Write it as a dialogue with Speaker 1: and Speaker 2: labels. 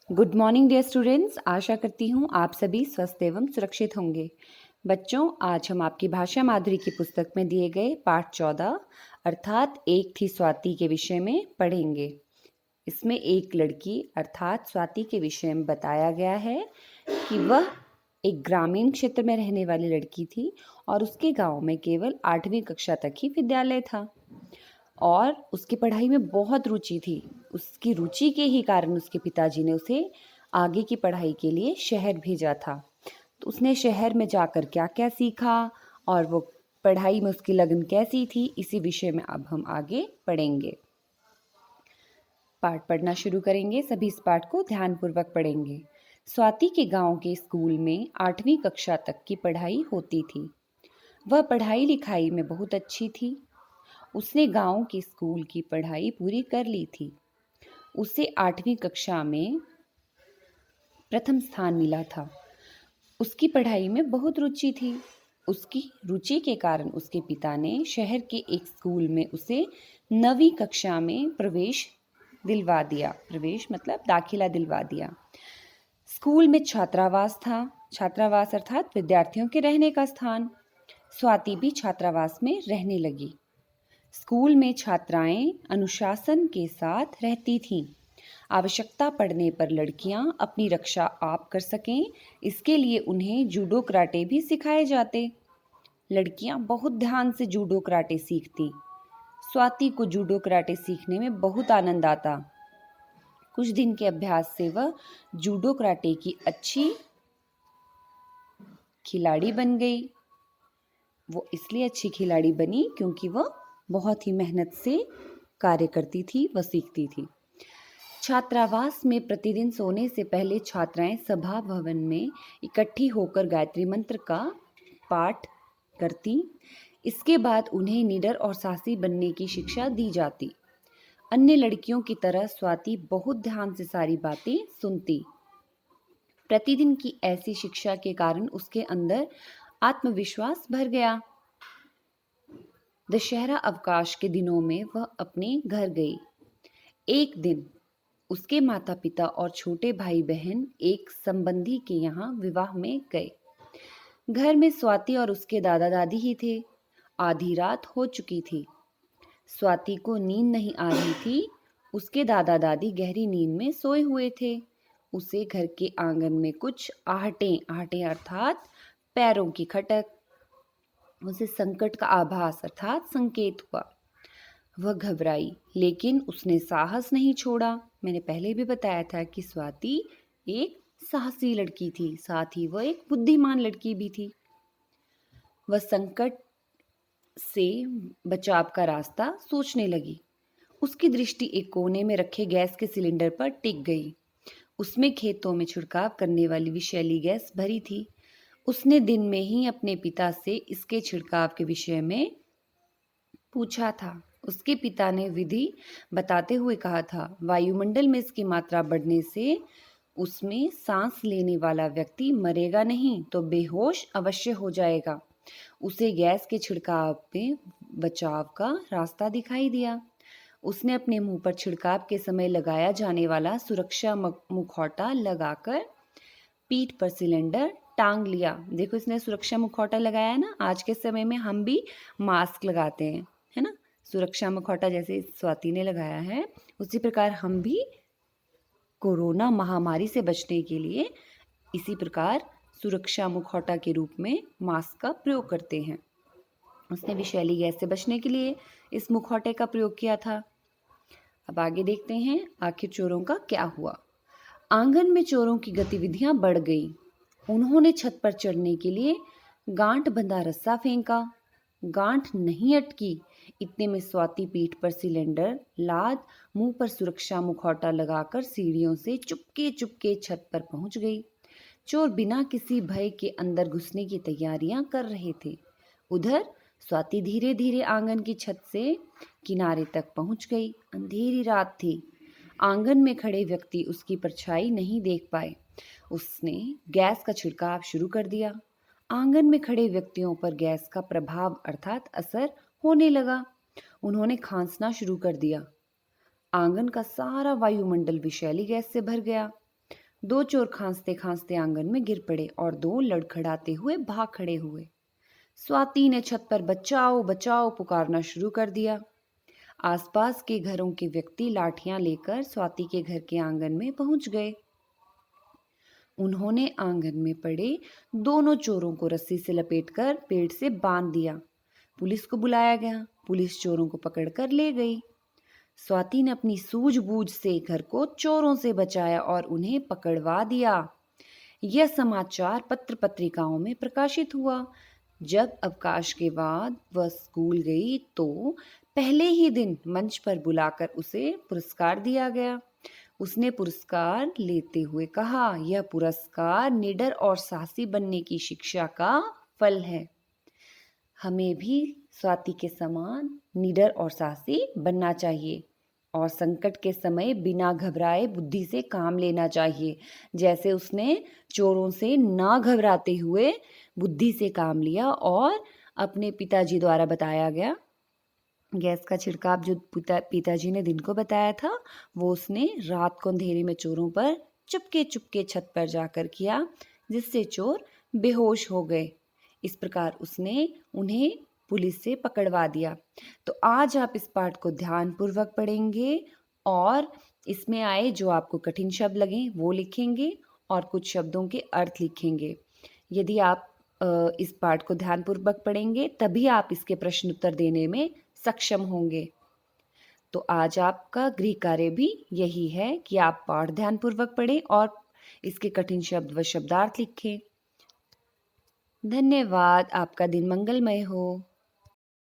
Speaker 1: Good morning dear students. आशा करती हूँ आप सभी स्वस्थ एवं सुरक्षित होंगे। बच्चों, आज हम आपकी भाषा माधुरी की पुस्तक में दिए गए पाठ 14 अर्थात एक थी स्वाति के विषय में पढ़ेंगे। इसमें एक लड़की अर्थात स्वाति के विषय में बताया गया है कि वह एक ग्रामीण क्षेत्र में रहने वाली लड़की थी और उसके गांव में केवल 8वीं कक्षा तक ही विद्यालय था और उसकी पढ़ाई में बहुत रुचि थी। उसकी रुचि के ही कारण उसके पिताजी ने उसे आगे की पढ़ाई के लिए शहर भेजा था। तो उसने शहर में जाकर क्या-क्या सीखा और वो पढ़ाई में उसकी लगन कैसी थी, इसी विषय में अब हम आगे पढ़ेंगे। पाठ पढ़ना शुरू करेंगे। सभी इस पाठ को ध्यानपूर्वक पढ़ेंगे। स्वाति के गांव के स्कूल में 8वीं कक्षा तक की पढ़ाई होती थी। वह पढ़ाई लिखाई में बहुत अच्छी थी। उसने गांव के स्कूल की पढ़ाई पूरी कर ली थी। उसे 8वीं कक्षा में प्रथम स्थान मिला था। उसकी पढ़ाई में बहुत रुचि थी। उसकी रुचि के कारण उसके पिता ने शहर के एक स्कूल में उसे 9वीं कक्षा में प्रवेश दिलवा दिया। प्रवेश मतलब दाखिला दिलवा दिया। स्कूल में छात्रावास था। छात्रावास अर्थात विद्यार्थियों के रहने का स्थान। स्वाति भी छात्रावास में रहने लगी। स्कूल में छात्राएं अनुशासन के साथ रहती थीं। आवश्यकता पड़ने पर लड़कियां अपनी रक्षा आप कर सकें, इसके लिए उन्हें जूडो कराटे भी सिखाए जाते। लड़कियां बहुत ध्यान से जूडो कराटे सीखती। स्वाति को जूडो कराटे सीखने में बहुत आनंद आता। कुछ दिन के अभ्यास से वह जूडो कराटे की अच्छी खिलाड़ी बन गई। वो इसलिए अच्छी खिलाड़ी बनी क्योंकि वह बहुत ही मेहनत से कार्य करती थी, वह सीखती थी। छात्रावास में प्रतिदिन सोने से पहले छात्राएं सभा भवन में इकट्ठी होकर गायत्री मंत्र का पाठ करती। इसके बाद उन्हें निडर और साहसी बनने की शिक्षा दी जाती। अन्य लड़कियों की तरह स्वाति बहुत ध्यान से सारी बातें सुनती। प्रतिदिन की ऐसी शिक्षा के कारण उसके अंदर आत्मविश्वास भर गया। दशहरा अवकाश के दिनों में वह अपने घर गई। एक दिन उसके माता पिता और छोटे भाई बहन एक संबंधी के यहाँ विवाह में गए। घर में स्वाति और उसके दादा दादी ही थे। आधी रात हो चुकी थी। स्वाति को नींद नहीं आ रही थी। उसके दादा दादी गहरी नींद में सोए हुए थे। उसे घर के आंगन में कुछ आहटें अर्थात पैरों की खटक, उसे संकट का आभास अर्थात संकेत हुआ। वह घबराई, लेकिन उसने साहस नहीं छोड़ा। मैंने पहले भी बताया था कि स्वाति एक साहसी लड़की थी, साथ ही वह एक बुद्धिमान लड़की भी थी। वह संकट से बचाव का रास्ता सोचने लगी। उसकी दृष्टि एक कोने में रखे गैस के सिलेंडर पर टिक गई। उसमें खेतों में छिड़काव करने वाली विषैली गैस भरी थी। उसने दिन में ही अपने पिता से इसके छिड़काव के विषय में पूछा था। उसके पिता ने विधि बताते हुए कहा था, वायुमंडल में इसकी मात्रा बढ़ने से उसमें सांस लेने वाला व्यक्ति मरेगा नहीं तो बेहोश अवश्य हो जाएगा। उसे गैस के छिड़काव में बचाव का रास्ता दिखाई दिया। उसने अपने मुंह पर छिड़काव के समय लगाया जाने वाला सुरक्षा मुखौटा लगाकर पीठ पर सिलेंडर टांग लिया। देखो, इसने सुरक्षा मुखौटा लगाया है ना। आज के समय में हम भी मास्क लगाते हैं, है ना। सुरक्षा मुखौटा जैसे स्वाति ने लगाया है, उसी प्रकार हम भी कोरोना महामारी से बचने के लिए इसी प्रकार सुरक्षा मुखौटा के रूप में मास्क का प्रयोग करते हैं। उसने विषैली गैस से बचने के लिए इस मुखौटे का प्रयोग किया था। अब आगे देखते हैं आखिर चोरों का क्या हुआ। आंगन में चोरों की गतिविधियां बढ़ गई। उन्होंने छत पर चढ़ने के लिए गांठ बंधा रस्सा फेंका। गांठ नहीं अटकी। इतने में स्वाति पीठ पर सिलेंडर लाद मुंह पर सुरक्षा मुखौटा लगाकर सीढ़ियों से चुपके चुपके छत पर पहुंच गई। चोर बिना किसी भय के अंदर घुसने की तैयारियां कर रहे थे। उधर स्वाति धीरे धीरे आंगन की छत से किनारे तक पहुंच गई। अंधेरी रात थी। आंगन में खड़े व्यक्ति उसकी परछाई नहीं देख पाए। उसने गैस का छिड़काव शुरू कर दिया। आंगन में खड़े व्यक्तियों पर गैस का प्रभाव अर्थात असर होने लगा। उन्होंने खांसना शुरू कर दिया। आंगन का सारा वायुमंडल विषैली गैस से भर गया। दो चोर खांसते खांसते आंगन में गिर पड़े और दो लड़खड़ाते हुए भाग खड़े हुए। स्वाति ने छत पर बचाओ बचाओ पुकारना शुरू कर दिया। आसपास के घरों के व्यक्ति लाठियां लेकर स्वाति के घर के आंगन में पहुंच गए। उन्होंने आंगन में पड़े दोनों चोरों को रस्सी से लपेटकर पेड़ से बांध दिया। पुलिस को बुलाया गया। पुलिस चोरों को पकड़कर ले गई। स्वाति ने अपनी सूझबूझ से घर को चोरों से बचाया और उन्हें पकड़वा दिया। यह समाचार पत्र पत्रिकाओं में प्रकाशित हुआ। जब अवकाश के बाद वह स्कूल गई तो पहले ही दिन मंच पर बुलाकर उसे पुरस्कार दिया गया। उसने पुरस्कार लेते हुए कहा, यह पुरस्कार निडर और साहसी बनने की शिक्षा का फल है। हमें भी स्वाति के समान निडर और साहसी बनना चाहिए और संकट के समय बिना घबराए बुद्धि से काम लेना चाहिए। जैसे उसने चोरों से ना घबराते हुए बुद्धि से काम लिया और अपने पिताजी द्वारा बताया गया गैस का छिड़काव जो पिताजी ने दिन को बताया था, वो उसने रात को अंधेरे में चोरों पर चुपके चुपके छत पर जाकर किया, जिससे चोर बेहोश हो गए। इस प्रकार उसने उन्हें पुलिस से पकड़वा दिया। तो आज आप इस पाठ को ध्यानपूर्वक पढ़ेंगे और इसमें आए जो आपको कठिन शब्द लगे वो लिखेंगे और कुछ शब्दों के अर्थ लिखेंगे। यदि आप इस पाठ को ध्यानपूर्वक पढ़ेंगे तभी आप इसके प्रश्न उत्तर देने में सक्षम होंगे। तो आज आपका गृह कार्य भी यही है कि आप पाठ ध्यानपूर्वक पढ़ें और इसके कठिन शब्द व शब्दार्थ लिखें। धन्यवाद। आपका दिन मंगलमय हो।